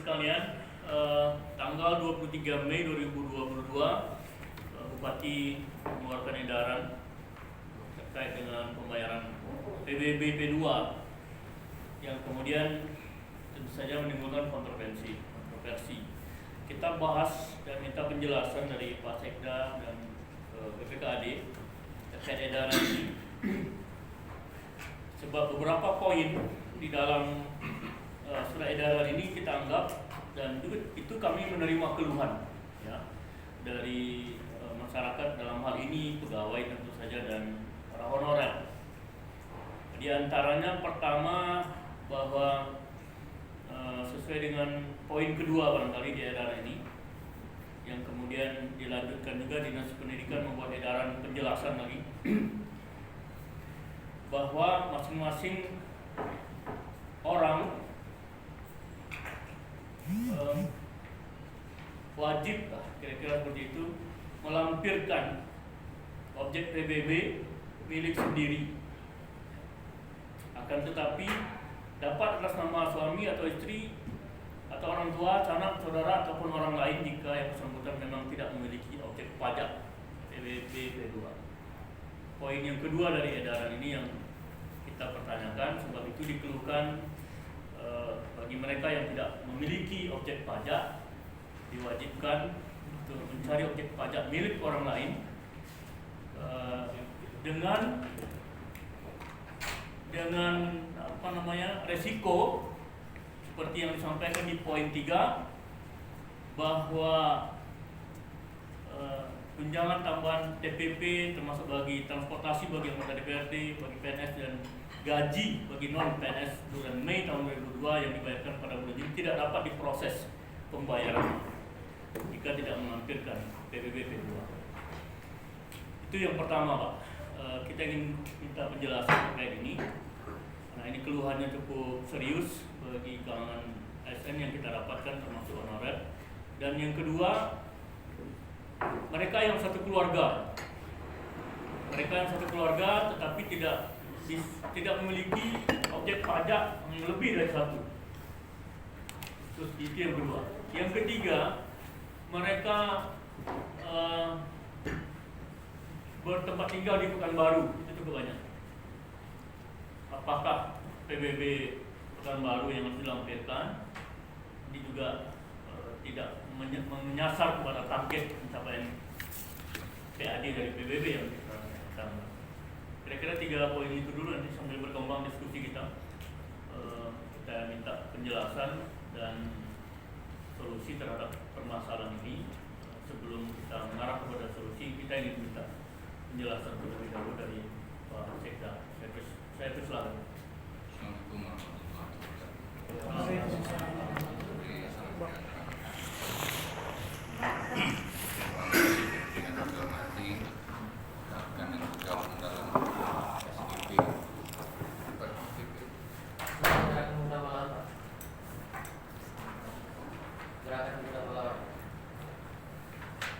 sekalian, tanggal 23 Mei 2022 Bupati mengeluarkan edaran terkait dengan pembayaran PBB P2 yang kemudian tentu saja menimbulkan kontroversi. Kita bahas dan minta penjelasan dari Pak Sekda dan BPKAD terkait edaran ini. Sebab beberapa poin di dalam surat edaran ini kita anggap, dan itu kami menerima keluhan ya, dari masyarakat, dalam hal ini pegawai tentu saja dan para honorer. Di antaranya pertama bahwa sesuai dengan poin kedua barangkali di edaran ini, yang kemudian dilanjutkan juga Dinas Pendidikan membuat edaran penjelasan lagi bahwa masing-masing orang wajib kira-kira seperti itu melampirkan objek PBB milik sendiri, akan tetapi dapat atas nama suami atau istri atau orang tua, sanak, saudara ataupun orang lain jika yang bersangkutan memang tidak memiliki objek pajak PBB P2. Poin yang kedua dari edaran ini yang kita pertanyakan, sebab itu dikeluhkan bagi mereka yang tidak memiliki objek pajak diwajibkan untuk mencari objek pajak milik orang lain dengan resiko seperti yang disampaikan di poin 3 bahwa tunjangan tambahan TPP termasuk bagi transportasi bagi anggota DPRD, bagi PNS dan gaji bagi non PNS bulan Mei tahun 2022 yang dibayarkan pada bulan Juni tidak dapat diproses pembayaran jika tidak melampirkan PBB P2. Itu yang pertama, Pak. Kita ingin minta penjelasan terkait ini. Nah, ini keluhannya cukup serius bagi kalangan ASN yang kita dapatkan termasuk honorer. Dan yang kedua, mereka yang satu keluarga tetapi tidak memiliki objek pajak yang lebih dari satu. Terus itu yang kedua. Yang ketiga, mereka bertempat tinggal di Pekanbaru, itu cukup banyak. Apakah PBB Pekanbaru yang harus dilampirkan ini juga tidak menyasar kepada target pencapaian PAD dari PBB yang kita tambah. Kira-kira 3 poin itu dulu, nanti sambil berkembang diskusi kita minta penjelasan dan solusi terhadap permasalahan ini. Sebelum kita mengarah kepada solusi, kita ingin minta penjelasan terlebih dahulu dari Pak Sekda. Saya persilakan. Assalamualaikum warahmatullahi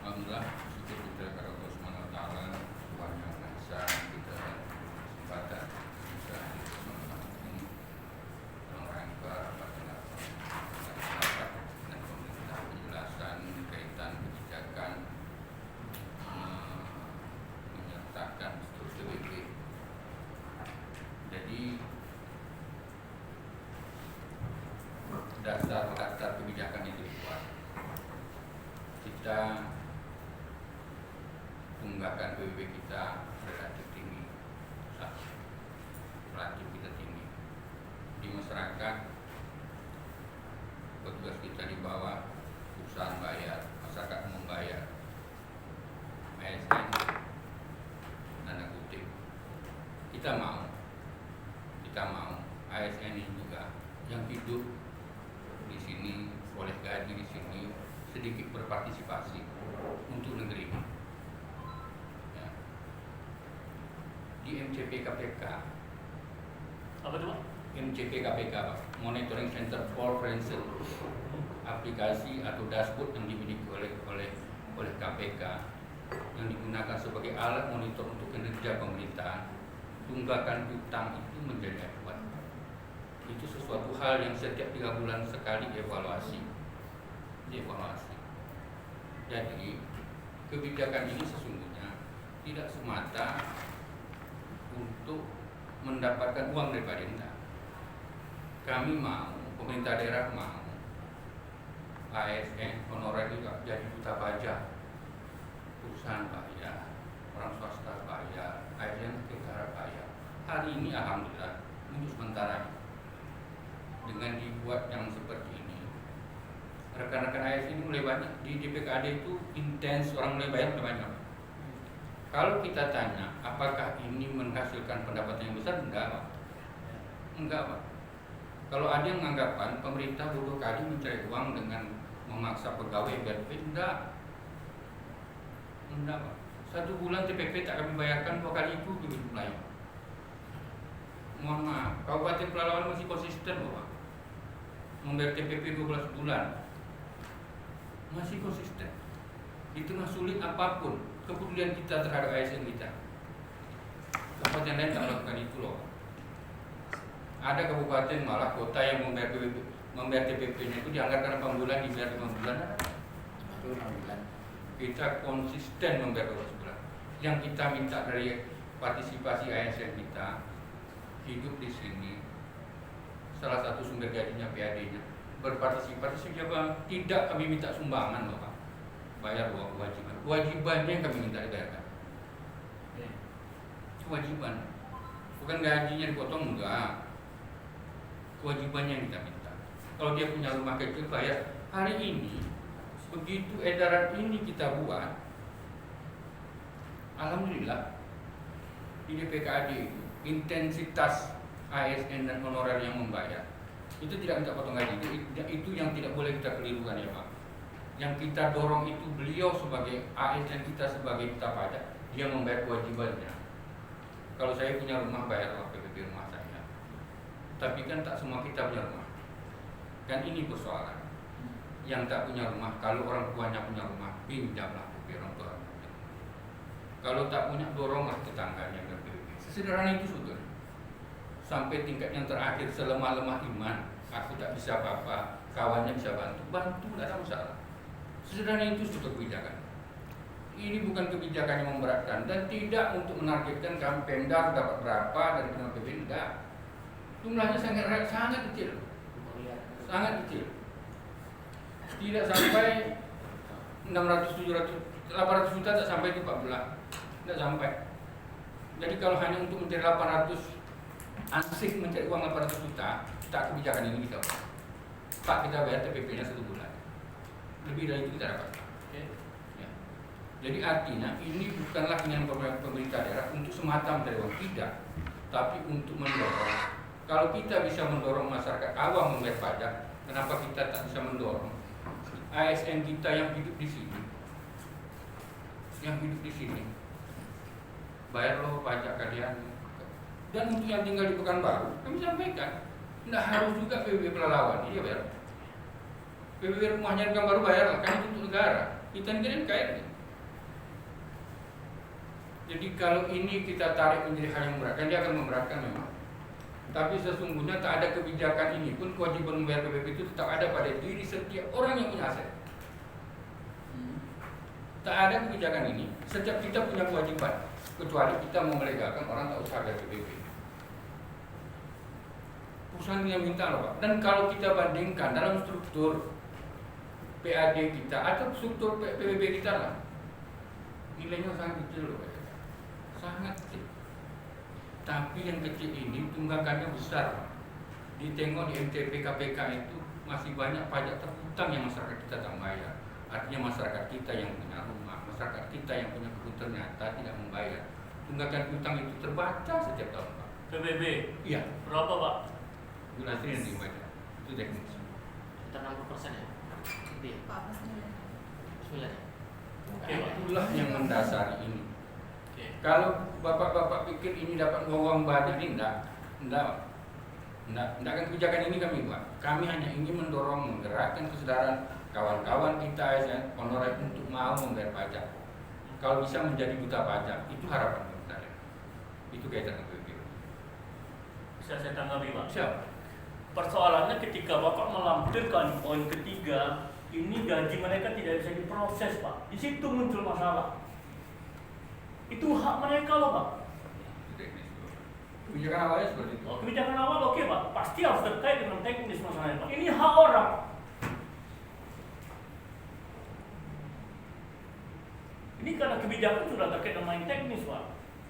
Alhamdulillah, syukur kita kepada Allah Subhanahu wa taala, Tuhan yang Maha Esa, kita kesempatan bisa ini dalam rangka masyarakat dan pemerintah penjelasan kaitan kebijakan menyertakan struktur PBB. Jadi dasar kebijakan itu dibuat. Kita tunggakan PBB kita relatif tinggi, relatif kita tinggi di masyarakat. Petugas kita di bawah, perusahaan bayar, masyarakat membayar, ASN, tanda kutip. Kita mau ASN ini juga yang hidup di sini oleh gaji di sini sedikit berpartisipasi untuk negeri ini. Ya. Di MCP KPK. Apa itu, Pak? MCP KPK, Pak, Monitoring Center for Forensic, aplikasi atau dashboard yang dimiliki oleh KPK yang digunakan sebagai alat monitor untuk kinerja pemerintahan. Tunggakan utang itu menjadi acuan. Itu sesuatu hal yang setiap 3 bulan sekali dievaluasi. dievaluasi. Jadi kebijakan ini sesungguhnya tidak semata untuk mendapatkan uang dari pemerintah. Kami mau, pemerintah daerah mau ASN honorer juga jadi duta pajak, perusahaan bayar, orang swasta bayar, ASN negara bayar. Hari ini alhamdulillah untuk sementara dengan dibuat yang seperti ini, rekan-rekan ASN ini mulai banyak di DPKAD itu intens, orang mulai bayar mulai banyak. Kalau kita tanya apakah ini menghasilkan pendapatan yang besar, enggak Pak. Enggak Pak. Kalau ada yang menganggapan pemerintah bodoh kali mencari uang dengan memaksa pegawai biar enggak Pak. 1 bulan TPP tak kami bayarkan 2 kali itu di jumlahnya. Mohon maaf, Kabupaten Pelalawan masih konsisten Bapak membayar TPP 12 bulan, masih konsisten di tengah sulit apapun kepedulian kita terhadap ASN kita. Kabupaten lain tak melakukan itu loh. Ada kabupaten malah kota yang membayar TPP-nya itu dianggarkan 8 bulan, dibayar 5 bulan. Kita konsisten membayar 12 bulan. Yang kita minta dari partisipasi ASN kita hidup di sini, salah satu sumber gajinya PAD-nya berpartisipasi siapa? Tidak kami minta sumbangan Bapak, bayar kewajibannya yang kami minta dibayarkan. Kewajiban, bukan gajinya dipotong, enggak. Kewajibannya yang kita minta. Kalau dia punya rumah kecil bayar. Hari ini begitu edaran ini kita buat, alhamdulillah di DPKAD itu intensitas ASN dan honorer yang membayar itu tidak minta potong gaji. Itu yang tidak boleh kita kelirukan ya Pak. Yang kita dorong itu beliau sebagai ASN kita sebagai duta pajak, dia membayar kewajibannya. Kalau saya punya rumah bayar PPP rumah saya, tapi kan tak semua kita punya rumah. Kan ini persoalan. Yang tak punya rumah, kalau orang tuanya punya rumah, pinjamlah PPP orang tua. Kalau tak punya, doronglah tetangganya ke PPP. Sesederhana itu sudah. Sampai tingkat yang terakhir, selemah-lemah iman, aku tak bisa apa-apa, kawannya bisa bantu, tidak ada masalah. Sesederhana itu sudah kebijakan. Ini bukan kebijakan yang memberatkan dan tidak untuk menargetkan kami Pemda dapat berapa dari PPP, tidak. Jumlahnya sangat kecil, sangat kecil. Tidak sampai 600, 700, 800 juta tak sampai itu 14, tidak sampai. Jadi kalau hanya untuk mencari 800, asik mencari uang 800 juta, tak kebijakan ini bisa Pak, kita bayar TPP-nya 1 bulan. Lebih dari itu kita dapat. Ya. Jadi artinya ini bukanlah keinginan pemerintah daerah untuk semata mencari uang, tidak, tapi untuk mendorong. Kalau kita bisa mendorong masyarakat awam membayar pajak, kenapa kita tak bisa mendorong ASN kita yang hidup di sini, bayar loh pajak kalian. Dan untuk yang tinggal di Pekanbaru, kami sampaikan, tidak harus juga PBB Pelalawan, iya bayar. PBB rumahnya di Pekanbaru bayar lah, kan itu untuk negara. Kita ini kaya. Jadi kalau ini kita tarik menjadi hal yang memberatkan, dia akan memberatkan memang. Tapi sesungguhnya tak ada kebijakan ini pun, kewajiban membayar PPP itu tetap ada pada diri setiap orang yang punya aset. Tak ada kebijakan ini, setiap kita punya kewajiban, kecuali kita mau melegalkan orang tak usah bayar PPP. Perusahaan yang minta loh Pak. Dan kalau kita bandingkan dalam struktur PAD kita atau struktur PPP kita lah, nilainya sangat kecil loh Pak. Sangat kecil. Tapi yang kecil ini tunggakannya besar. Ditengok di MTP KPK itu masih banyak pajak terhutang yang masyarakat kita tak bayar. Artinya masyarakat kita yang punya rumah, masyarakat kita yang punya kebun ternyata tidak membayar. Tunggakan hutang itu terbaca setiap tahun Pak. PBB? Iya. Berapa Pak? Regulasi yang dibayar. Itu teknis. Sekitar 60% ya? Lebih ya? 9 ya? Oke Pak. Itulah yang mendasari ini. Oke. Kalau bapak-bapak pikir ini dapat uang banyak, ini enggak akan kebijakan ini kami buat. Kami hanya ingin mendorong, menggerakkan kesadaran kawan-kawan kita ASN honorer untuk mau membayar pajak. Kalau bisa menjadi duta pajak, itu harapan kita. Itu kaitan dengan PPP. Bisa saya tanggapi Pak? Siap. Persoalannya ketika Bapak melampirkan poin ketiga ini gaji mereka tidak bisa diproses, Pak. Di situ muncul masalah. Itu hak mereka loh, Pak. Kebijakan awalnya seperti itu. Oh, kebijakan awal oke, Pak. Pasti harus terkait dengan teknis masalahnya, Pak. Ini hak orang. Ini karena kebijakan sudah terkait dengan yang teknis, Pak.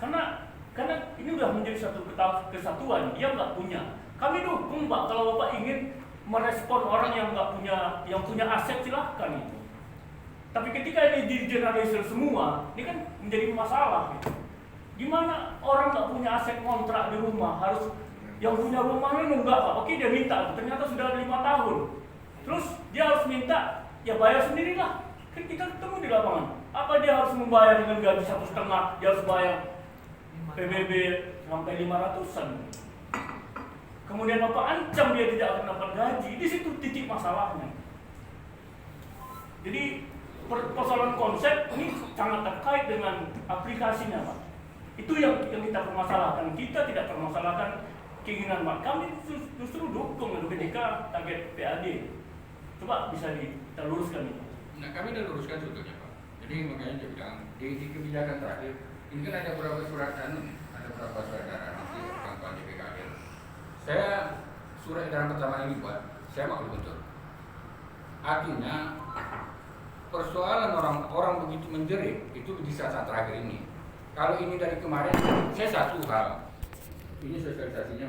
Karena ini sudah menjadi satu kesatuan. Dia nggak punya. Kami dukung, Pak. Kalau Bapak ingin merespon orang yang nggak punya, yang punya aset, silahkan itu. Tapi ketika ini di-generalisir semua, ini kan menjadi masalah. Gitu. Gimana orang nggak punya aset kontrak di rumah, harus yang punya rumah ini nunggak, Pak. Oke, dia minta, ternyata sudah 5 tahun. Terus dia harus minta, ya bayar sendirilah. Kan kita ketemu di lapangan. Apa dia harus membayar dengan gaji 1,5? Dia harus bayar PBB sampai 500-an. Kemudian Bapak ancam dia tidak akan dapat gaji. Di situ titik masalahnya. Jadi persoalan konsep ini sangat terkait dengan aplikasinya, Pak. Itu yang kita permasalahkan. Kita tidak permasalahkan keinginan Pak. Kami justru dukung ketika target PAD. Coba bisa kita luruskan itu. Nah, kami sudah luruskan sebetulnya, Pak. Jadi makanya saya bilang di kebijakan terakhir ini kan ada beberapa surat edaran nanti kawan-kawan di PKL. Saya surat edaran pertama ini buat, saya maklum betul. Artinya persoalan orang begitu menjerit itu di saat terakhir ini. Kalau ini dari kemarin, saya satu hal, ini sosialisasinya